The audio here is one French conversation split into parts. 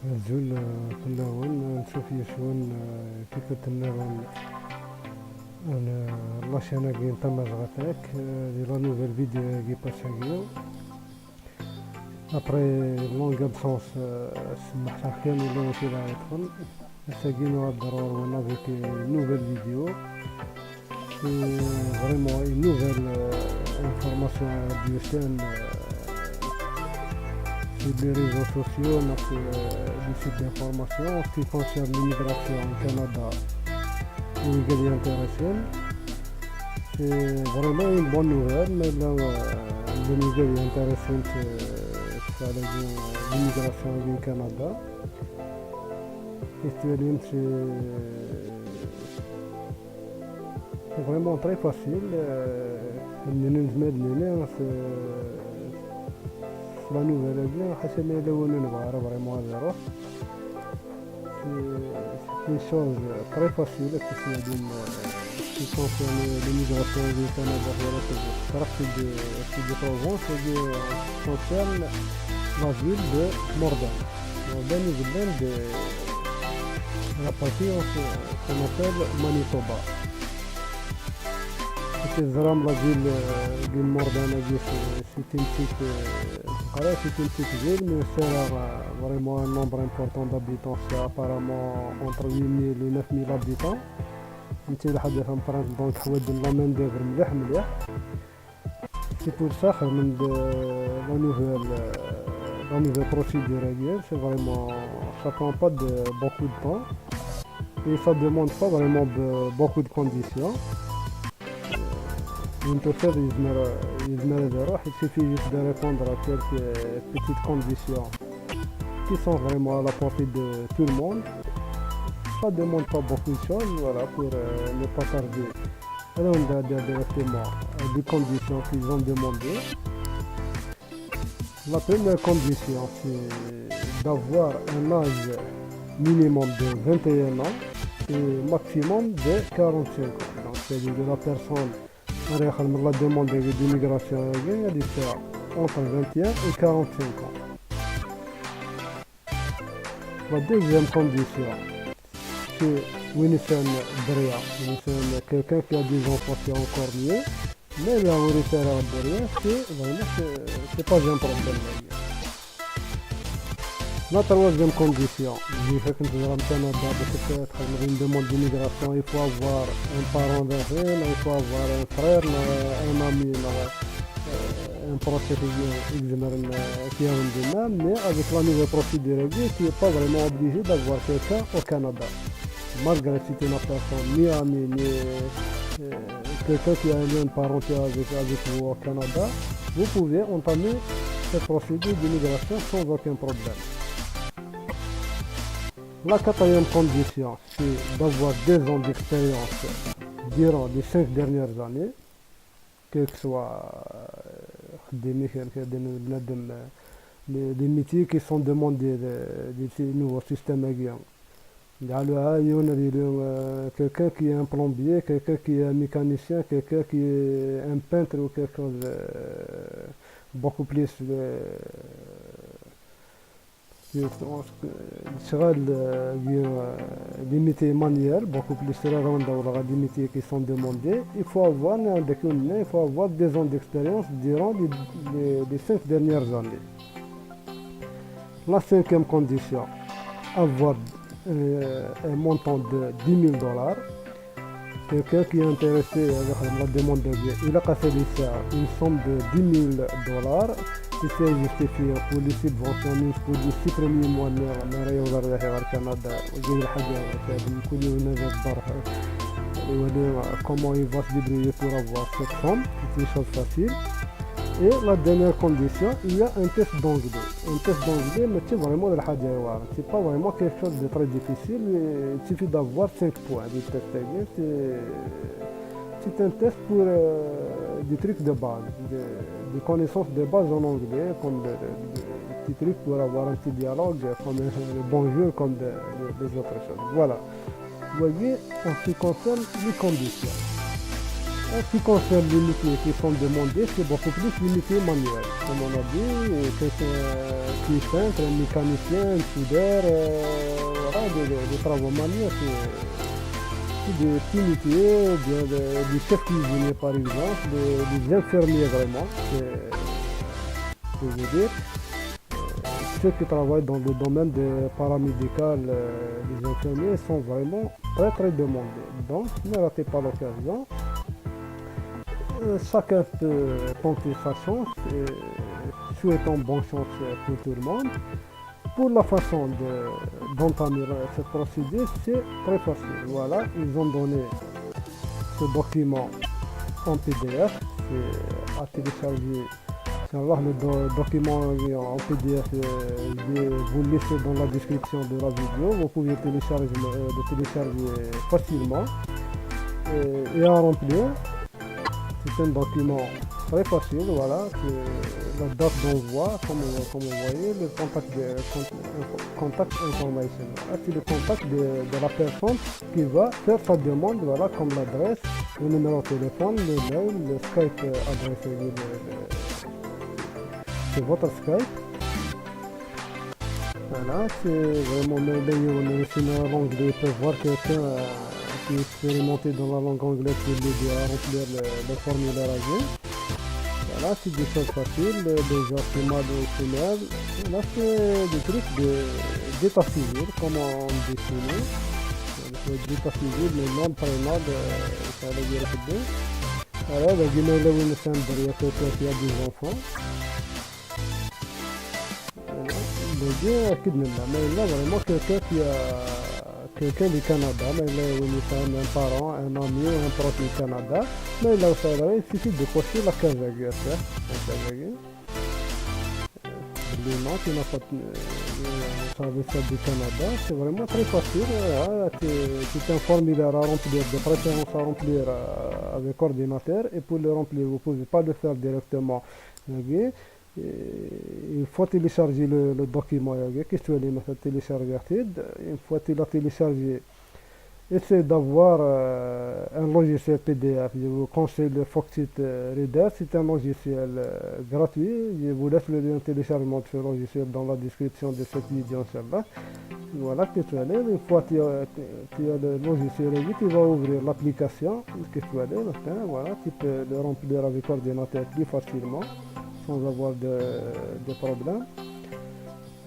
زول كنا وين نشوف يشون كيف تنغون انا لاشانا كي نتمر غاتاك دي لا نوفيل فيديو كي باشاكيو ابري لونغ ابسونس سمح شاكين ولا واش راه يدخل ساكينو الضرور وانا فيك نوفيل فيديو فريمون une nouvelle information du chaîne sur les réseaux sociaux, des sites d'information en ce qui concerne l'immigration au Canada ou les intéressés. C'est vraiment une bonne nouvelle, mais là, les nouvelles intéressantes sur l'immigration au Canada. C'est vraiment très facile. La nouvelle est bien, c'est une chose très facile qui concerne l'immigration du Canada de Provence et qui concerne la ville de Mordan. Mordan est une ville de la partie qu'on appelle Manitoba. C'est vraiment la ville de Mordan, c'est une petite ville, mais c'est vraiment un nombre important d'habitants, c'est apparemment entre 8 000 et 9 000 habitants. C'est pour ça que la nouvelle procédure, c'est vraiment, ça prend pas beaucoup de temps et ça demande pas vraiment beaucoup de conditions. Il suffit juste de répondre à quelques petites conditions qui sont vraiment à la portée de tout le monde. Ça ne demande pas beaucoup de choses, voilà, pour ne pas tarder. Alors on a directement des conditions qu'ils ont demandées. La première condition, c'est d'avoir un âge minimum de 21 ans et maximum de 45 ans. Donc c'est-à-dire que la personne la demande d'immigration entre 21 et 45 ans. La deuxième condition, c'est quelqu'un qui a des enfants, c'est encore mieux, mais la c'est pas un problème. La troisième condition, une demande d'immigration, il faut avoir un parent d'origine, il faut avoir un frère, un ami, un proche qui a un demande, mais avec la nouvelle procédure, tu n'es pas vraiment obligé d'avoir quelqu'un au Canada. Malgré si tu n'as personne, ni ami, ni quelqu'un qui a un lien de parenté avec vous au Canada, vous pouvez entamer cette procédure d'immigration sans aucun problème. La quatrième condition, c'est d'avoir 2 ans d'expérience durant les 5 dernières années, que ce soit des métiers qui sont demandés des nouveaux systèmes aiguillons. Quelqu'un qui est un plombier, quelqu'un qui est un mécanicien, quelqu'un qui est un peintre ou quelque chose beaucoup plus des métiers manuels, beaucoup plus des métiers qui sont demandés. Il faut avoir 2 ans d'expérience durant les 5 dernières années. La cinquième condition, avoir un montant de $10,000. Quelqu'un qui est intéressé avec la demande de vie, il a cassé une somme de $10,000. Il s'est justifié pour les subventions pour les 6 premiers mois de Canada. Comment il va se débrouiller pour avoir cette somme, c'est une chose facile. Et la dernière condition, il y a un test d'anglais. Un test d'anglais, mais c'est vraiment c'est pas vraiment quelque chose de très difficile. Il suffit d'avoir 5 points du test d'anglais. C'est un test pour des trucs de base, des connaissances de base en anglais, comme des petits trucs pour avoir un petit dialogue, comme le bonjour, comme des autres choses. Voilà. Vous voyez, en ce qui concerne les conditions. En ce qui concerne les métiers qui sont demandés, c'est beaucoup plus les métiers manuels. Comme on a dit, quelqu'un qui est peintre, un mécanicien, un soudeur, voilà, des travaux manuels. C'est des petits métiers, des chefs cuisiniers par exemple, des infirmiers vraiment, je veux dire. Ceux qui travaillent dans le domaine paramédical, les infirmiers sont vraiment très très demandés. Donc, ne ratez pas l'occasion. Chacun peut tenter sa chance et souhaitons bonne chance pour tout le monde. Pour la façon d'entamer cette procédure, c'est très facile. Voilà, ils ont donné ce document en PDF, c'est à télécharger. Savoir le document en PDF, je vais vous le laisser dans la description de la vidéo. Vous pouvez le télécharger facilement et à remplir. C'est un document très facile, voilà, c'est la date d'envoi, comme vous voyez, le contact information. Voilà, c'est le contact de la personne qui va faire sa demande, voilà, comme l'adresse, le numéro de téléphone, le mail, le Skype adressé, c'est votre Skype. Voilà, c'est vraiment merveilleux. L'anglais peut voir quelqu'un qui est expérimenté dans la langue anglaise pour l'aider à remplir le formulaire à vie. Voilà, c'est des choses faciles, des artimables au final. Là, c'est des trucs d'état civil, comme on définit. D'état civil, le nom, prénom, ça veut dire que voilà, le Guinée, là où nous sommes derrière quelqu'un qui a des enfants. Mais là, vraiment, quelqu'un du Canada, mais là, un parent, un ami, un proche du Canada, mais là, il suffit de cocher la case le nom qui n'a pas ça du Canada, c'est vraiment très facile. C'est un formulaire à remplir, de préférence à remplir avec ordinateur, et pour le remplir, vous ne pouvez pas le faire directement. Okay. Il faut télécharger le document. Qu'est-ce que tu veux télécharger? Une fois que tu l'as téléchargé, essayez d'avoir un logiciel PDF. Je vous conseille le Foxit Reader. C'est un logiciel gratuit. Je vous laisse le lien de téléchargement de ce logiciel dans la description de cette vidéo. Voilà, que tu allais. Une fois que tu as le logiciel, tu vas ouvrir l'application. Que tu allais, voilà, tu peux le remplir avec ordinateur plus facilement, sans avoir de problème.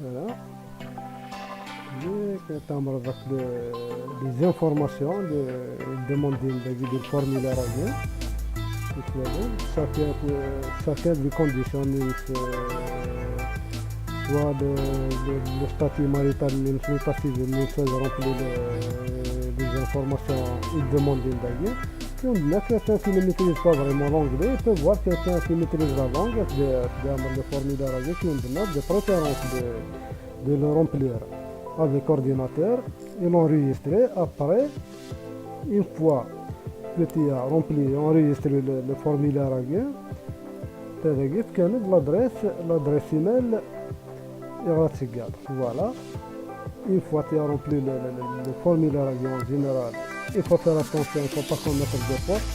Voilà. avec les informations, demander le formulaire à bien. Chacun lui conditionne soit le statut marital, le statut de ministère remplir les informations, il demande d'ailleurs. Puis on a quelqu'un qui ne maîtrise pas vraiment l'anglais, il peut voir quelqu'un qui maîtrise la langue, le formulaire avec une demande de préférence de le remplir avec ordinateur et l'enregistrer. Après, une fois que tu as rempli et enregistré le formulaire à bien, tu as l'adresse email et voilà. Une fois que tu as rempli le formulaire à bien en général, il faut faire attention, il ne faut pas commettre de faute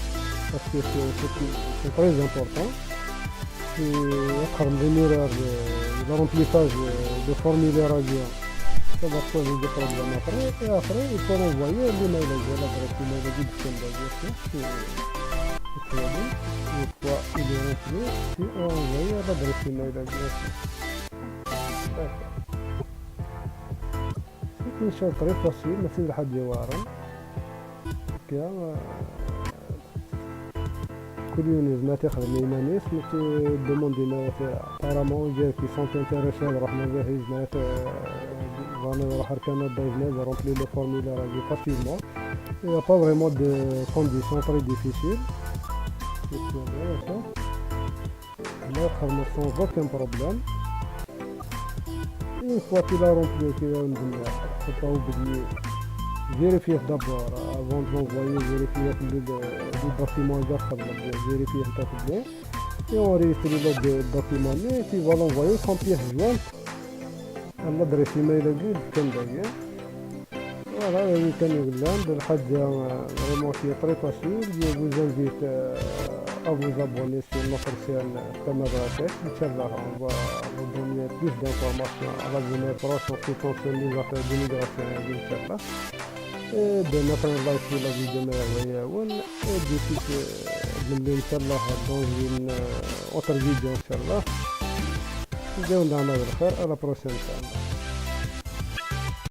parce que c'est très important. Le remplissage de formulaire à bien, ça va poser des problèmes après, et après il faut envoyer l'email à l'adresse email de une fois il est rempli, puis on envoie l'adresse email à c'est une chose très facile, mais c'est le حد كل يوم ما تاخذ ناس دوموندي apparemment qui sont intéressés راح نجهز راح Canada de remplir le formulaire facilement. Il n'y a pas vraiment de conditions très difficiles. Là, sans aucun problème. Une fois qu'il a rempli, il ne faut pas oublier. Vérifier d'abord, avant de l'envoyer, vérifier le document vérifier bien, et enregistrer le document, et puis va l'envoyer sans pièce jointe à l'adresse email de Voilà, le week-end, le Hajj, vraiment, c'est très facile. Je vous invite à vous abonner sur notre chaîne Tamadratek. Inch'Allah, on va vous donner plus d'informations à l'avenir proche en ce qui concerne les affaires d'immigration, Inch'Allah. Et de mettre un like sur la vidéo, et d'ici Inch'Allah, dans une autre vidéo, Inch'Allah. Et on a à la prochaine.